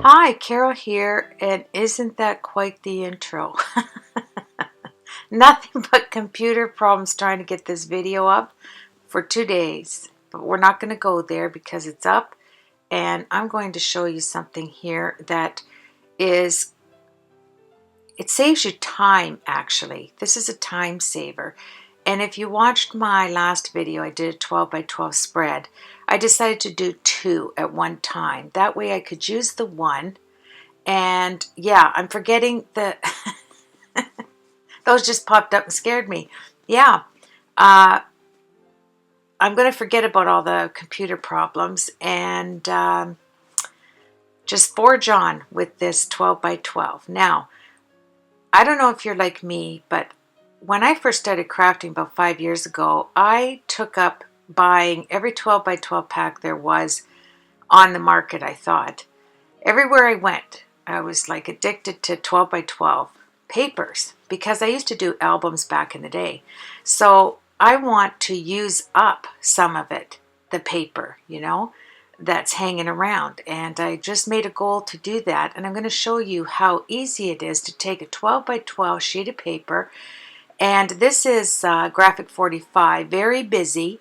Hi, Carol here, and isn't that quite the intro? Nothing but computer problems trying to get this video up for 2 days. But we're not going to go there because it's up, and I'm going to show you something here that is, it saves you time actually. This is a time saver. And if you watched my last video, I did a 12 by 12 spread. I decided to do two at one time. That way I could use the one. And yeah, I'm forgetting the, those just popped up and scared me. Yeah, I'm going to forget about all the computer problems and just forge on with this 12 by 12. Now, I don't know if you're like me, but when I first started crafting about 5 years ago, I took up buying every 12 by 12 pack there was on the market, I thought. Everywhere I went, I was like addicted to 12 by 12 papers because I used to do albums back in the day. So I want to use up some of it, the paper, that's hanging around. And I just made a goal to do that. And I'm going to show you how easy it is to take a 12 by 12 sheet of paper. And this is graphic 45, very busy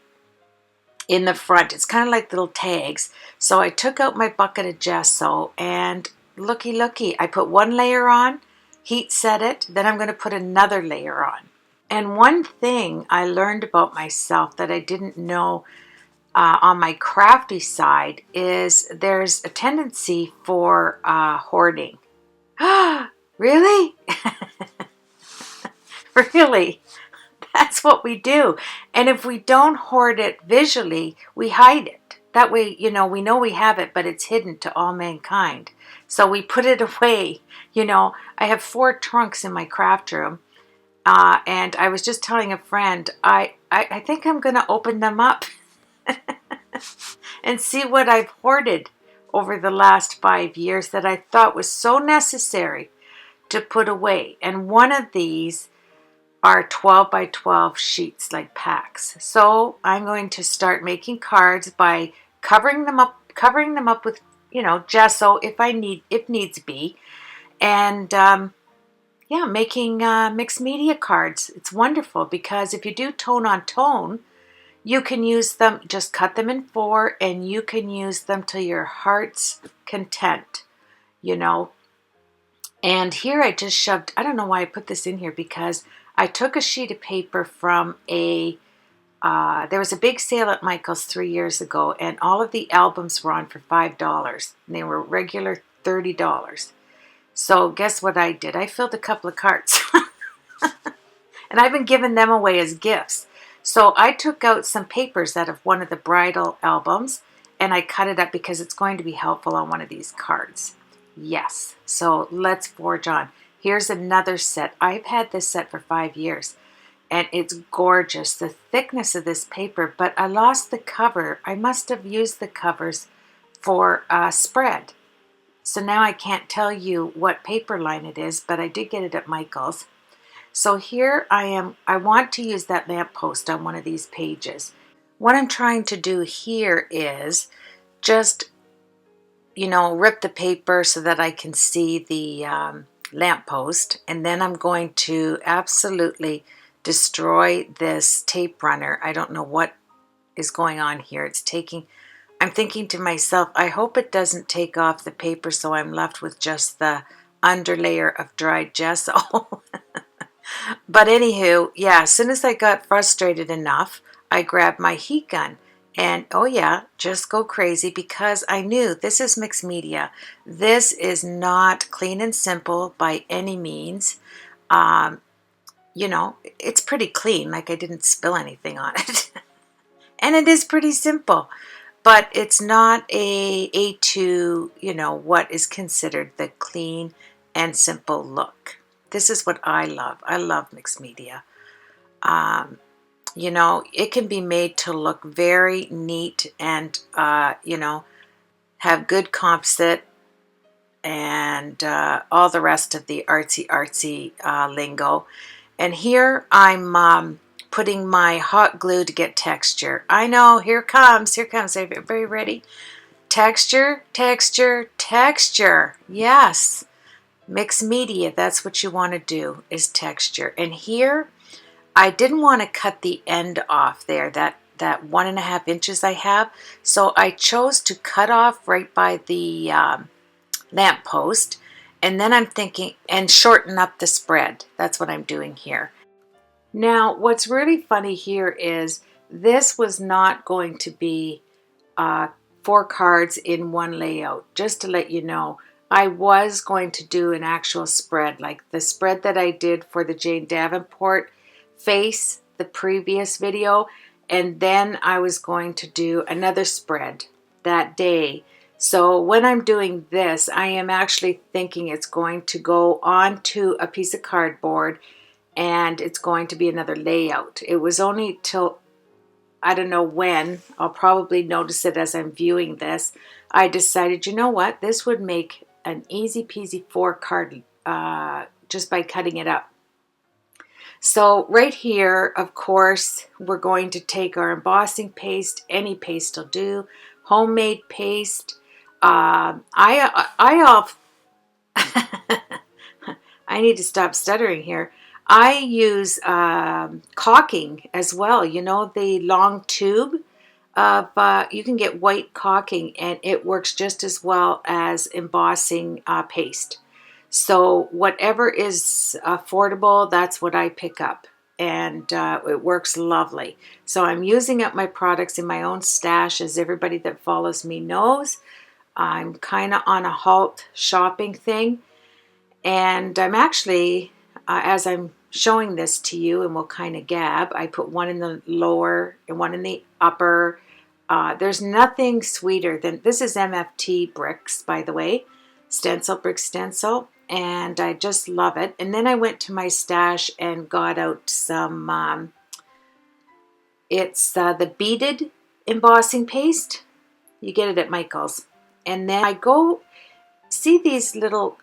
in the front. It's kind of like little tags. So I took out my bucket of gesso and looky, I put one layer on, heat set it, then I'm going to put another layer on. And one thing I learned about myself that I didn't know on my crafty side is there's a tendency for hoarding. Really? Really? That's what we do. And if we don't hoard it visually, we hide it. That way, we know we have it, but it's hidden to all mankind. So we put it away. I have 4 trunks in my craft room. And I was just telling a friend, I think I'm going to open them up and see what I've hoarded over the last 5 years that I thought was so necessary to put away. And one of these are 12 by 12 sheets, like packs. So I'm going to start making cards by covering them up with, gesso if needs be. And yeah, making mixed media cards. It's wonderful because if you do tone on tone, you can use them, just cut them in 4, and you can use them to your heart's content, And here I just shoved, I don't know why I put this in here, because I took a sheet of paper from there was a big sale at Michael's 3 years ago, and all of the albums were on for $5, and they were regular $30. So guess what I did? I filled a couple of carts, and I've been giving them away as gifts. So I took out some papers out of one of the bridal albums, and I cut it up because it's going to be helpful on one of these cards. Yes, so let's forge on. Here's another set. I've had this set for 5 years, and it's gorgeous. The thickness of this paper, but I lost the cover. I must have used the covers for a spread. So now I can't tell you what paper line it is, but I did get it at Michael's. So here I am. I want to use that lamppost on one of these pages. What I'm trying to do here is just, rip the paper so that I can see the lamppost, and then I'm going to absolutely destroy this tape runner. I don't know what is going on here. I'm thinking to myself, I hope it doesn't take off the paper so I'm left with just the underlayer of dried gesso. But anywho, yeah, as soon as I got frustrated enough, I grabbed my heat gun. And oh yeah, just go crazy, because I knew this is mixed media. This is not clean and simple by any means. It's pretty clean, like I didn't spill anything on it. And it is pretty simple, but it's not to, what is considered the clean and simple look. This is what I love. I love mixed media. It can be made to look very neat and, have good composite and all the rest of the artsy lingo. And here I'm putting my hot glue to get texture. I know, here comes. Are you very ready? Texture, texture, texture. Yes. Mixed media, that's what you want to do, is texture. And here, I didn't want to cut the end off there, that 1.5 inches I have. So I chose to cut off right by the lamp post. And then I'm thinking, and shorten up the spread. That's what I'm doing here. Now, what's really funny here is this was not going to be 4 cards in one layout. Just to let you know, I was going to do an actual spread, like the spread that I did for the Jane Davenport face, the previous video, and then I was going to do another spread that day. So when I'm doing this, I am actually thinking it's going to go onto a piece of cardboard and it's going to be another layout. It was only till, I don't know when, I'll probably notice it as I'm viewing this, I decided, you know what, this would make an easy peasy 4 card just by cutting it up. So right here, of course, we're going to take our embossing paste. Any paste will do. Homemade paste. I need to stop stuttering here. I use caulking as well. You know, the long tube of, you can get white caulking and it works just as well as embossing paste. So whatever is affordable, that's what I pick up. And it works lovely. So I'm using up my products in my own stash, as everybody that follows me knows. I'm kind of on a halt shopping thing. And I'm actually, as I'm showing this to you, and we'll kind of gab, I put one in the lower and one in the upper. There's nothing sweeter than, this is MFT bricks, by the way, stencil, brick stencil, and I just love it. And then I went to my stash and got out some, it's the beaded embossing paste. You get it at Michael's. And then I go, see these little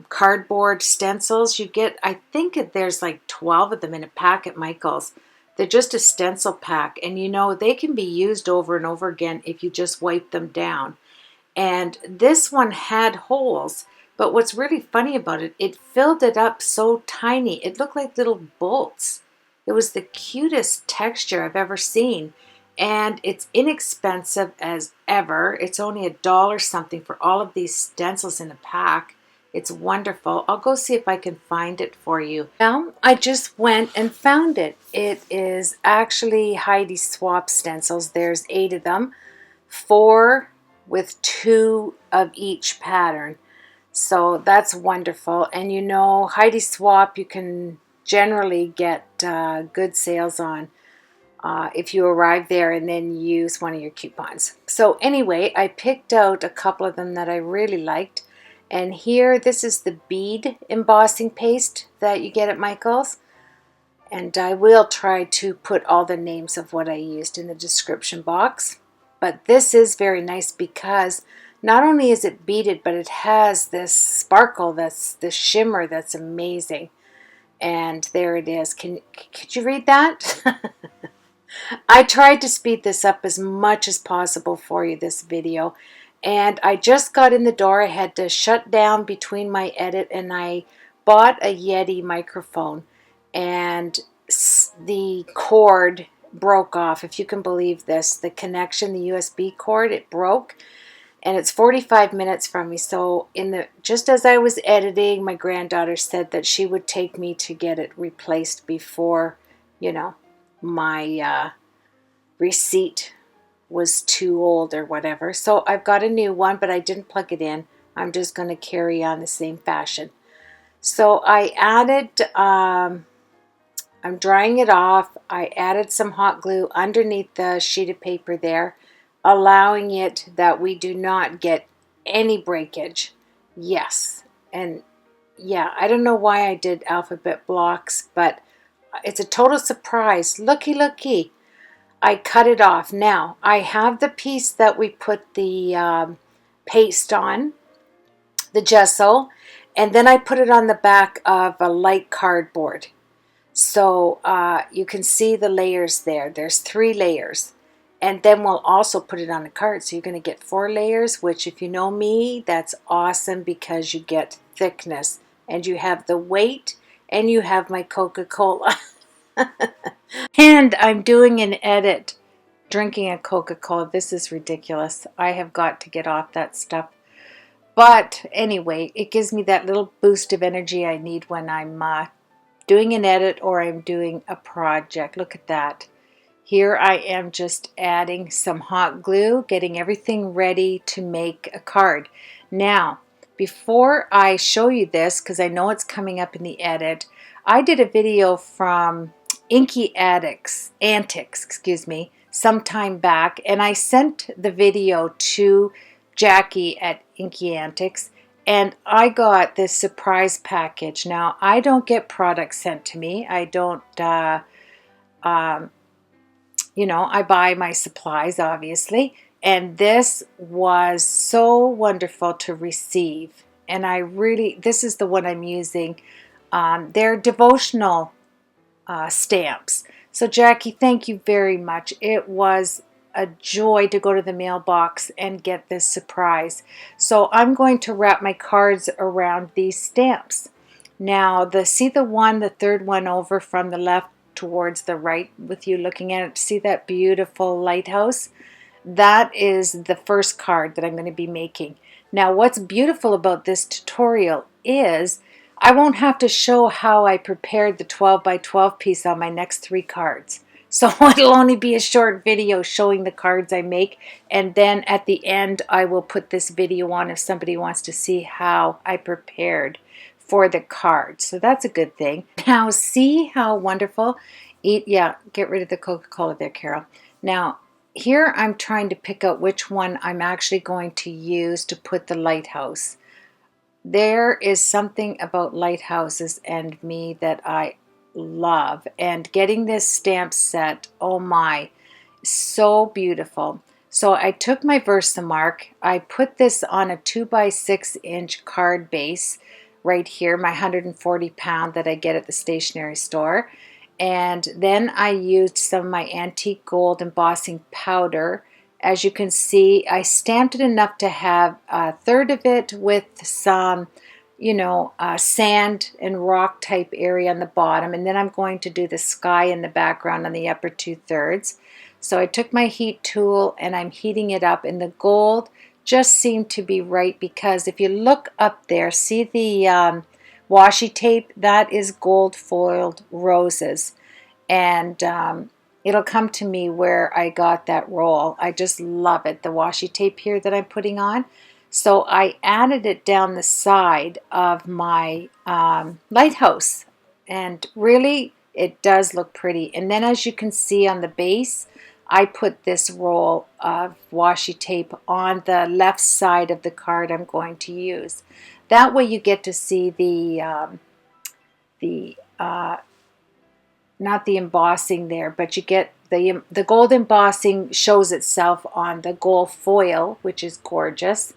cardboard stencils you get? I think there's like 12 of them in a pack at Michael's. They're just a stencil pack, and you know, they can be used over and over again if you just wipe them down. And this one had holes, but what's really funny about it, it filled it up so tiny. It looked like little bolts. It was the cutest texture I've ever seen. And it's inexpensive as ever. It's only $1 something for all of these stencils in a pack. It's wonderful. I'll go see if I can find it for you. Well, I just went and found it. It is actually Heidi Swap stencils. There's 8 of them, 4 with 2 of each pattern. So that's wonderful. And you know, Heidi Swap you can generally get good sales on. If you arrive there and then use one of your coupons. So anyway, I picked out a couple of them that I really liked. And here, this is the bead embossing paste that you get at Michael's. And I will try to put all the names of what I used in the description box. But this is very nice because not only is it beaded, but it has this sparkle, this shimmer that's amazing. And there it is. Could you read that? I tried to speed this up as much as possible for you, this video, and I just got in the door. I had to shut down between my edit, and I bought a Yeti microphone, and the cord broke off, if you can believe this. The connection, the USB cord, it broke, and it's 45 minutes from me. So just as I was editing, my granddaughter said that she would take me to get it replaced before, you know, my receipt was too old or whatever. So I've got a new one, but I didn't plug it in. I'm just going to carry on the same fashion. So I added, I'm drying it off. I added some hot glue underneath the sheet of paper there, allowing it that we do not get any breakage. Yes. And yeah, I don't know why I did alphabet blocks, but it's a total surprise. Looky, looky. I cut it off. Now, I have the piece that we put the paste on, the gesso, and then I put it on the back of a light cardboard. So you can see the layers there. There's 3 layers. And then we'll also put it on the card. So you're going to get 4 layers, which if you know me, that's awesome because you get thickness and you have the weight and you have my Coca-Cola. And I'm doing an edit drinking a Coca-Cola. This is ridiculous. I have got to get off that stuff. But anyway, it gives me that little boost of energy I need when I'm doing an edit or I'm doing a project. Look at that. Here I am just adding some hot glue, getting everything ready to make a card. Now, before I show you this, because I know it's coming up in the edit, I did a video from Inky Antics, some time back, and I sent the video to Jackie at Inky Antics, and I got this surprise package. Now, I don't get products sent to me. I don't, you know, I buy my supplies, obviously, and this was so wonderful to receive. And this is the one I'm using. They're devotional stamps. So Jackie, thank you very much. It was a joy to go to the mailbox and get this surprise. So I'm going to wrap my cards around these stamps. Now, see the third one over from the left towards the right with you looking at it? See that beautiful lighthouse? That is the first card that I'm going to be making. Now, what's beautiful about this tutorial is I won't have to show how I prepared the 12 by 12 piece on my next 3 cards. So it'll only be a short video showing the cards I make, and then at the end I will put this video on if somebody wants to see how I prepared for the cards. So that's a good thing. Now see how wonderful. Yeah, get rid of the Coca-Cola there, Carol. Now here I'm trying to pick out which one I'm actually going to use to put the lighthouse. There is something about lighthouses and me that I love, and getting this stamp set, oh my, so beautiful. So I took my Versamark, I put this on a 2 by 6 inch card base right here, my 140 pound that I get at the stationery store, and then I used some of my antique gold embossing powder. As you can see, I stamped it enough to have a third of it with some, you know, sand and rock type area on the bottom, and then I'm going to do the sky in the background on the upper 2/3. So I took my heat tool and I'm heating it up, and the gold just seemed to be right because if you look up there, see the washi tape? That is gold foiled roses, and it'll come to me where I got that roll. I just love it, the washi tape here that I'm putting on. So I added it down the side of my lighthouse, and really it does look pretty. And then as you can see on the base, I put this roll of washi tape on the left side of the card I'm going to use. That way you get to see not the embossing there, but you get the gold embossing shows itself on the gold foil, which is gorgeous.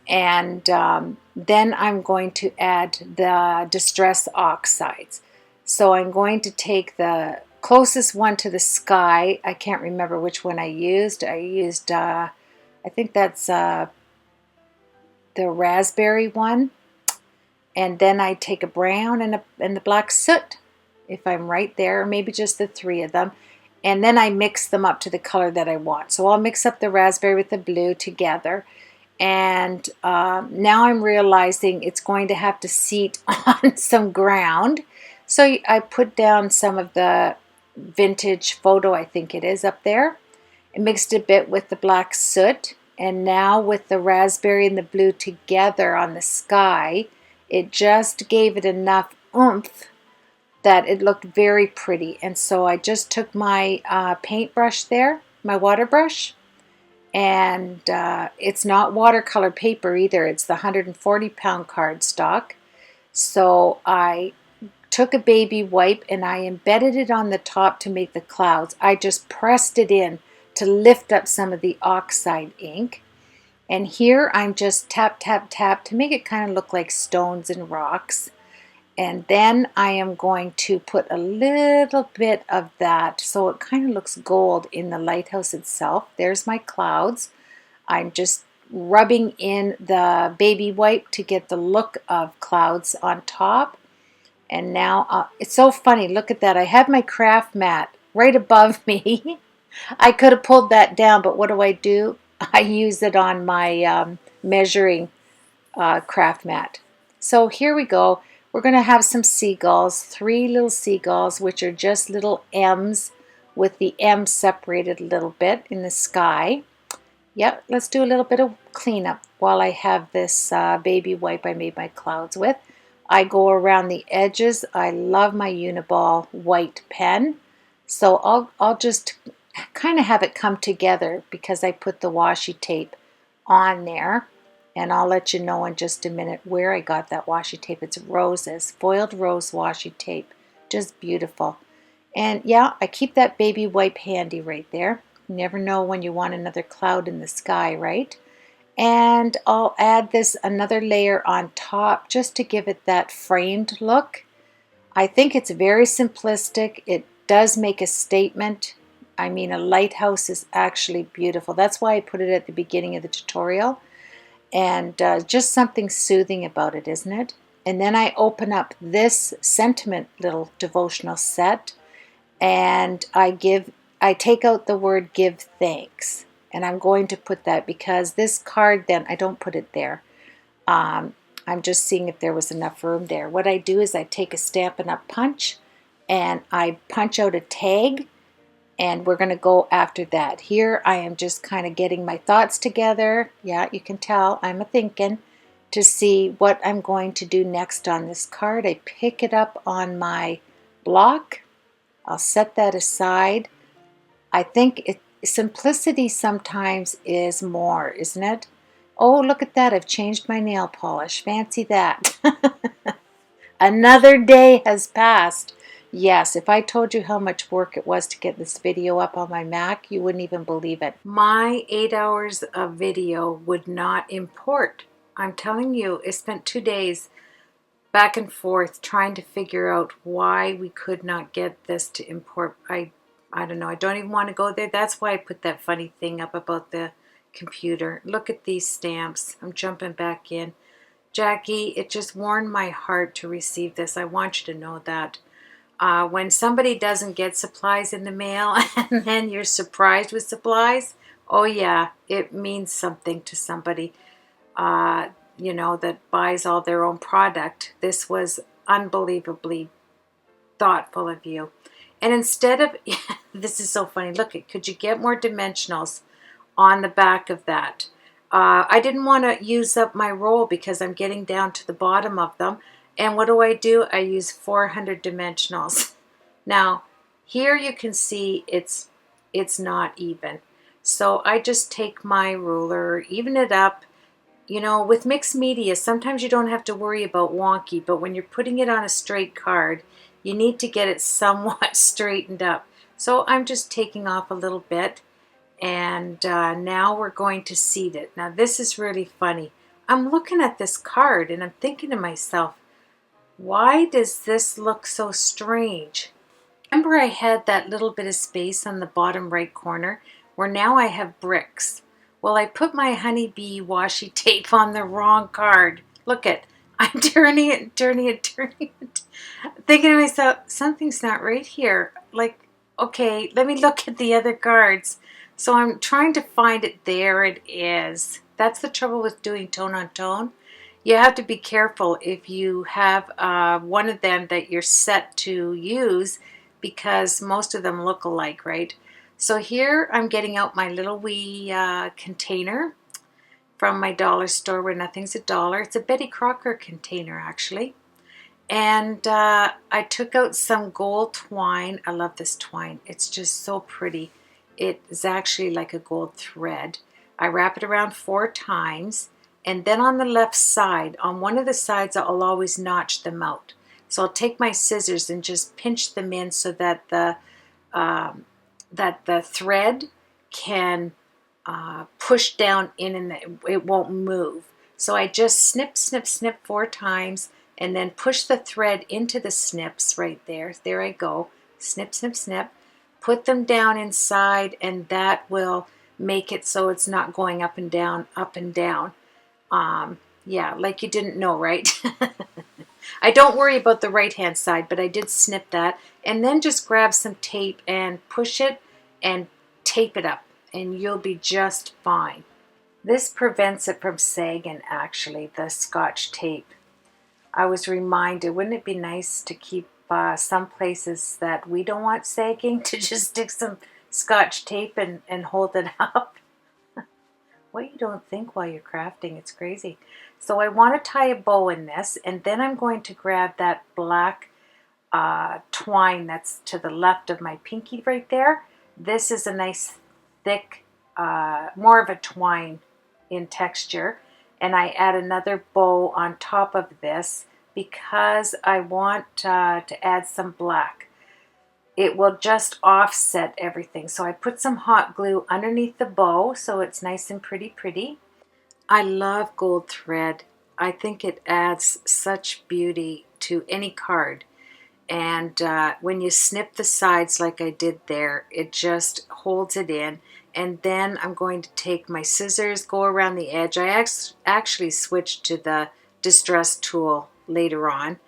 And then I'm going to add the distress oxides. So I'm going to take the closest one to the sky. I can't remember which one I used. I think that's the raspberry one. And then I take a brown and the black soot, if I'm right there, or maybe just the 3 of them. And then I mix them up to the color that I want. So I'll mix up the raspberry with the blue together. And now I'm realizing it's going to have to seat on some ground. So I put down some of the vintage photo, I think it is, up there. I mixed a bit with the black soot. And now with the raspberry and the blue together on the sky, it just gave it enough oomph that it looked very pretty. And so I just took my paintbrush there, my water brush, and it's not watercolor paper either. It's the 140 pound cardstock. So I took a baby wipe and I embedded it on the top to make the clouds. I just pressed it in to lift up some of the oxide ink. And here I'm just tap, tap, tap to make it kind of look like stones and rocks. And then I am going to put a little bit of that so it kind of looks gold in the lighthouse itself. There's my clouds. I'm just rubbing in the baby wipe to get the look of clouds on top. And now it's so funny. Look at that. I have my craft mat right above me. I could have pulled that down, but what do? I use it on my measuring craft mat. So here we go. We're going to have some seagulls, 3 little seagulls, which are just little M's with the M separated a little bit in the sky. Yep, let's do a little bit of cleanup while I have this baby wipe I made my clouds with. I go around the edges. I love my Uniball white pen. So I'll just kind of have it come together because I put the washi tape on there. And I'll let you know in just a minute where I got that washi tape. It's roses, foiled rose washi tape. Just beautiful. And yeah, I keep that baby wipe handy right there. You never know when you want another cloud in the sky, right? And I'll add this another layer on top just to give it that framed look. I think it's very simplistic. It does make a statement. I mean, a lighthouse is actually beautiful. That's why I put it at the beginning of the tutorial. And just something soothing about it, isn't it? And then I open up this sentiment little devotional set, and I take out the word give thanks, and I'm going to put that because this card, then I don't put it there. I'm just seeing if there was enough room there. What I do is I take a Stampin' Up! Punch and I punch out a tag, and we're going to go after that. Here I am just kind of getting my thoughts together. Yeah, you can tell I'm a thinking to see what I'm going to do next on this card. I pick it up on my block. I'll set that aside. I think simplicity sometimes is more, isn't it? Oh, look at that. I've changed my nail polish. Fancy that. Another day has passed. Yes, if I told you how much work it was to get this video up on my Mac, you wouldn't even believe it. My 8 hours of video would not import. I'm telling you, it spent 2 days back and forth trying to figure out why we could not get this to import. I don't know. I don't even want to go there. That's why I put that funny thing up about the computer. Look at these stamps. I'm jumping back in. Jackie, it just warmed my heart to receive this. I want you to know that. When somebody doesn't get supplies in the mail and then you're surprised with supplies, oh yeah, it means something to somebody, you know, that buys all their own product. This was unbelievably thoughtful of you. And instead of, this is so funny, look, could you get more dimensionals on the back of that? I didn't want to use up my roll because I'm getting down to the bottom of them. And what do? I use 400 dimensionals. Now, here you can see it's not even. So I just take my ruler, even it up. You know, with mixed media, sometimes you don't have to worry about wonky, but when you're putting it on a straight card, you need to get it somewhat straightened up. So I'm just taking off a little bit, and now we're going to seed it. Now this is really funny. I'm looking at this card and I'm thinking to myself, why does this look so strange? Remember I had that little bit of space on the bottom right corner where now I have bricks. Well, I put my honeybee washi tape on the wrong card. Look it. I'm turning it. Thinking to myself, something's not right here. Like, okay, let me look at the other cards. So I'm trying to find it. There it is. That's the trouble with doing tone on tone. You have to be careful if you have one of them that you're set to use because most of them look alike, right? So here I'm getting out my little wee container from my dollar store where nothing's $1. It's a Betty Crocker container actually. And I took out some gold twine. I love this twine. It's just so pretty. It is actually like a gold thread. I wrap it around 4 times. And then on the left side, on one of the sides, I'll always notch them out. So I'll take my scissors and just pinch them in so that the thread can push down in and it won't move. So I just snip, snip, snip 4 times, and then push the thread into the snips right there. There I go. Snip, snip, snip. Put them down inside, and that will make it so it's not going up and down, up and down. Yeah, like you didn't know, right? I don't worry about the right-hand side, but I did snip that. And then just grab some tape and push it and tape it up, and you'll be just fine. This prevents it from sagging, actually, the Scotch tape. I was reminded, wouldn't it be nice to keep some places that we don't want sagging to just stick some Scotch tape and hold it up? What you don't think while you're crafting, it's crazy. So I want to tie a bow in this, and then I'm going to grab that black twine that's to the left of my pinky right there. This is a nice thick, more of a twine in texture, and I add another bow on top of this because I want to add some black. It will just offset everything. So I put some hot glue underneath the bow so it's nice and pretty. I love gold thread. I think it adds such beauty to any card. And when you snip the sides like I did there, it just holds it in. And then I'm going to take my scissors, go around the edge. I actually switched to the distress tool later on.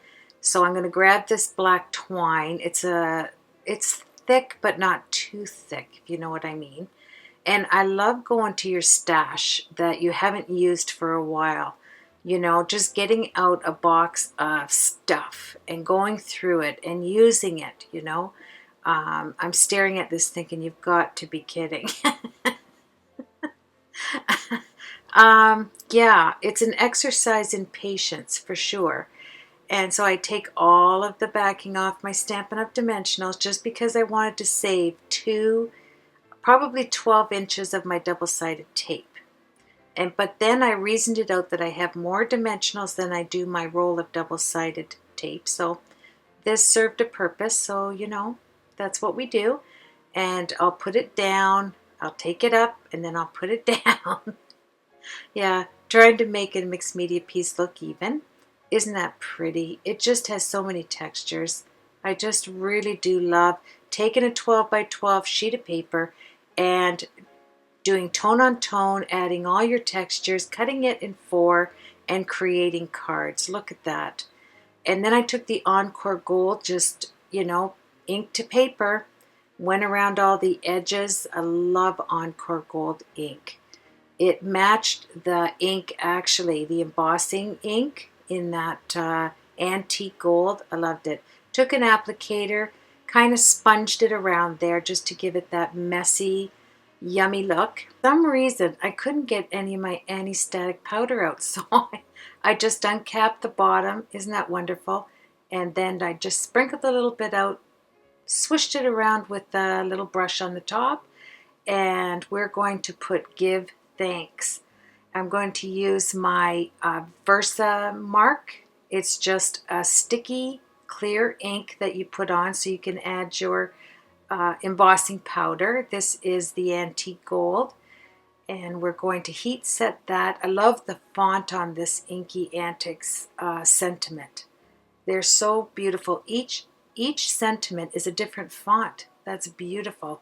So I'm going to grab this black twine. It's thick, but not too thick, if you know what I mean. And I love going to your stash that you haven't used for a while. You know, just getting out a box of stuff and going through it and using it, you know. I'm staring at this thinking, you've got to be kidding. Yeah, it's an exercise in patience for sure. And so I take all of the backing off my Stampin' Up! Dimensionals just because I wanted to save probably 12 inches of my double-sided tape. But then I reasoned it out that I have more dimensionals than I do my roll of double-sided tape. So this served a purpose, so you know, that's what we do. And I'll put it down, I'll take it up, and then I'll put it down. Yeah, trying to make a mixed media piece look even. Isn't that pretty? It just has so many textures. I just really do love taking a 12 by 12 sheet of paper and doing tone on tone, adding all your textures, cutting it in 4, and creating cards. Look at that. And then I took the Encore Gold, just, you know, ink to paper, went around all the edges. I love Encore Gold ink. It matched the ink, actually, the embossing ink in that antique gold. I loved it. Took an applicator, kind of sponged it around there just to give it that messy, yummy look. For some reason, I couldn't get any of my anti-static powder out, so I just uncapped the bottom. Isn't that wonderful? And then I just sprinkled a little bit out, swished it around with a little brush on the top, and we're going to put Give Thanks. I'm going to use my Versa mark. It's just a sticky, clear ink that you put on so you can add your embossing powder. This is the antique gold, and we're going to heat set that. I love the font on this Inky Antics sentiment. They're so beautiful. Each sentiment is a different font. That's beautiful.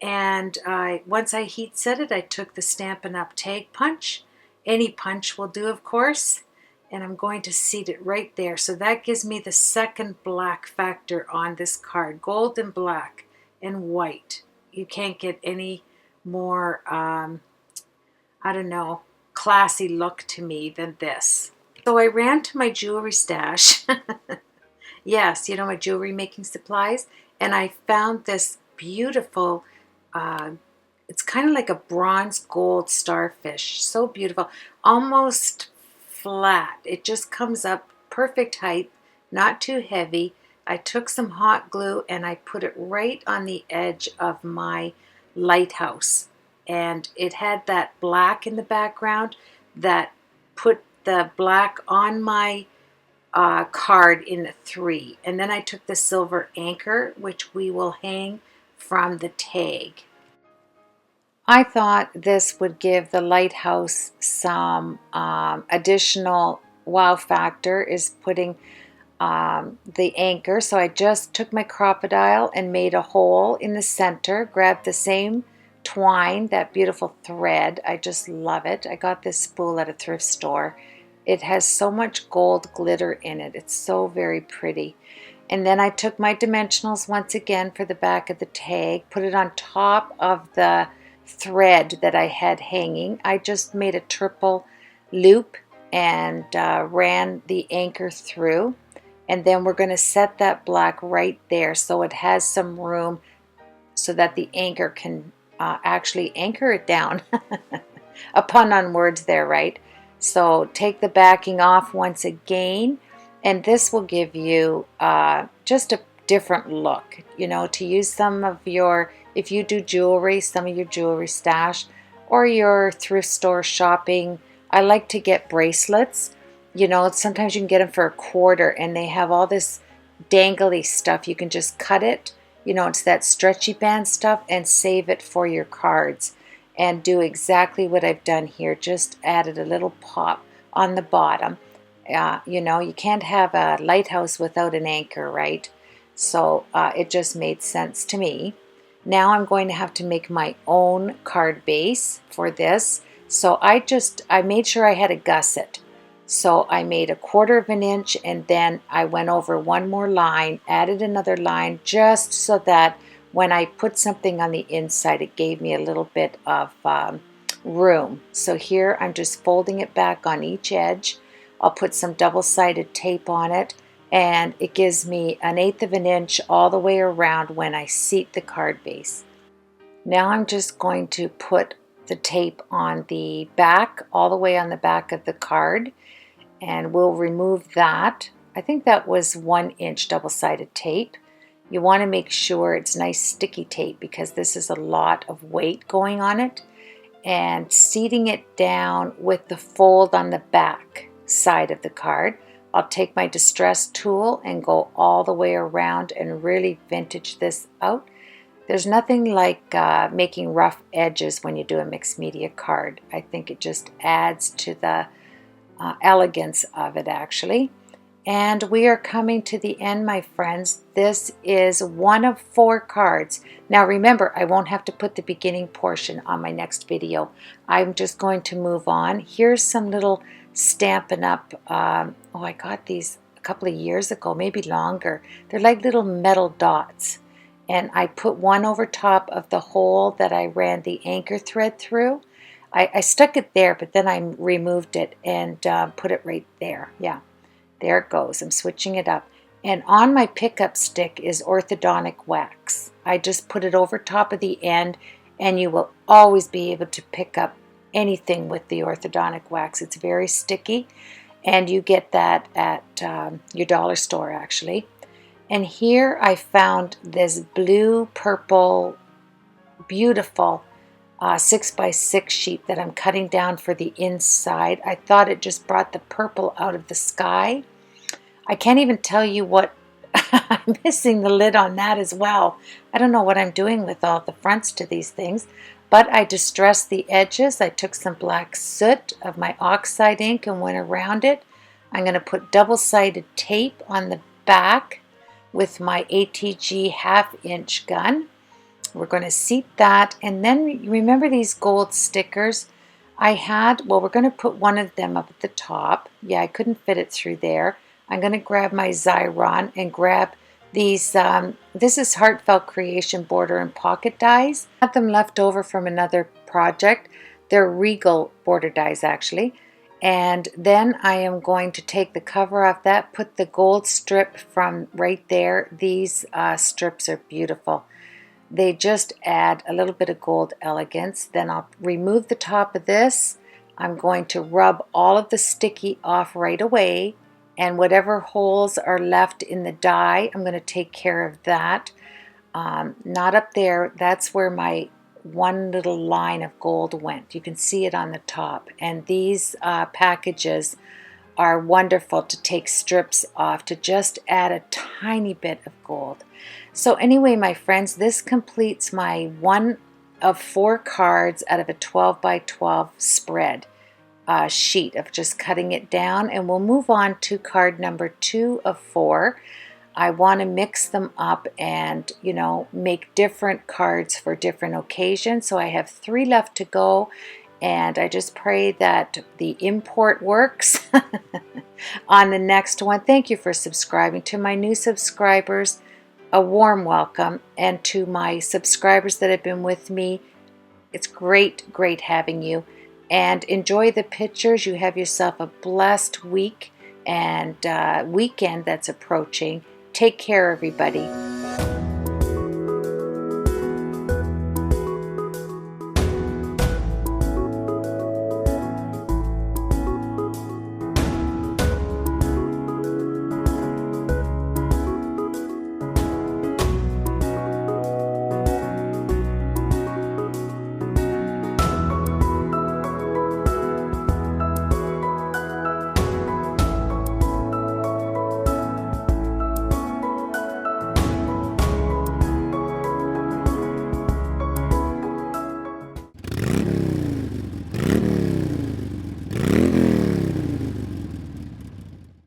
And once I heat set it, I took the Stampin' Up! Tag punch. Any punch will do, of course. And I'm going to seat it right there. So that gives me the second black factor on this card. Gold and black and white. You can't get any more, I don't know, classy look to me than this. So I ran to my jewelry stash. Yes, you know, my jewelry making supplies. And I found this beautiful, it's kind of like a bronze gold starfish. So beautiful. Almost flat. It just comes up perfect height, not too heavy. I took some hot glue and I put it right on the edge of my Lighthouse. And it had that black in the background that put the black on my card in 3. And then I took the silver anchor, which we will hang from the tag. I thought this would give the Lighthouse some additional wow factor is putting the anchor. So I just took my crocodile and made a hole in the center, grabbed the same twine, that beautiful thread. I just love it. I got this spool at a thrift store. It has so much gold glitter in it. It's so very pretty. And then I took my dimensionals once again for the back of the tag, put it on top of the thread that I had hanging. I just made a triple loop and ran the anchor through. And then we're going to set that black right there so it has some room so that the anchor can actually anchor it down. A pun on words there, right? So take the backing off once again, and this will give you just a different look, you know, to use some of your, if you do jewelry, some of your jewelry stash or your thrift store shopping. I like to get bracelets. You know, sometimes you can get them for $1 and they have all this dangly stuff. You can just cut it, you know, it's that stretchy band stuff, and save it for your cards. And do exactly what I've done here. Just added a little pop on the bottom. You know, you can't have a lighthouse without an anchor, right? So it just made sense to me. Now I'm going to have to make my own card base for this. So I made sure I had a gusset. So I made 1/4 inch, and then I went over one more line, added another line, just so that when I put something on the inside, it gave me a little bit of room. So here I'm just folding it back on each edge. I'll put some double-sided tape on it, and it gives me 1/8 inch all the way around when I seat the card base. Now I'm just going to put the tape on the back, all the way on the back of the card, and we'll remove that. I think that was 1 inch double-sided tape. You want to make sure it's nice sticky tape because this is a lot of weight going on it. And seating it down with the fold on the back side of the card, I'll take my distress tool and go all the way around and really vintage this out. There's nothing like making rough edges when you do a mixed media card. I think it just adds to the elegance of it actually. And we are coming to the end, my friends. This is one of 4 cards. Now remember, I won't have to put the beginning portion on my next video. I'm just going to move on. Here's some little Stampin' Up. I got these a couple of years ago, maybe longer. They're like little metal dots. And I put one over top of the hole that I ran the anchor thread through. I stuck it there, but then I removed it and put it right there. Yeah. There it goes. I'm switching it up. And on my pickup stick is orthodontic wax. I just put it over top of the end, and you will always be able to pick up anything with the orthodontic wax. It's very sticky, and you get that at your dollar store actually. And here I found this blue purple beautiful 6x6 sheet that I'm cutting down for the inside. I thought it just brought the purple out of the sky. I can't even tell you what I'm missing the lid on that as well. I don't know what I'm doing with all the fronts to these things, but I distressed the edges. I took some black soot of my oxide ink and went around it. I'm going to put double-sided tape on the back with my ATG 1/2 inch gun. We're going to seat that, and then remember these gold stickers I had? Well, we're going to put one of them up at the top. Yeah, I couldn't fit it through there. I'm going to grab my Xyron and grab these, this is Heartfelt Creation border and pocket dies. I had them left over from another project. They're Regal border dies actually. And then I am going to take the cover off that, put the gold strip from right there. These strips are beautiful. They just add a little bit of gold elegance. Then I'll remove the top of this. I'm going to rub all of the sticky off right away. And whatever holes are left in the die, I'm going to take care of that. Not up there. That's where my one little line of gold went. You can see it on the top. And these packages are wonderful to take strips off to just add a tiny bit of gold. So anyway, my friends, this completes my one of 4 cards out of a 12 by 12 spread. sheet of just cutting it down, and we'll move on to card number 2 of 4. I want to mix them up and, make different cards for different occasions. So I have 3 left to go, and I just pray that the import works on the next one. Thank you for subscribing. To my new subscribers, a warm welcome, and to my subscribers that have been with me, it's great having you. And enjoy the pictures. You have yourself a blessed week and weekend that's approaching. Take care, everybody.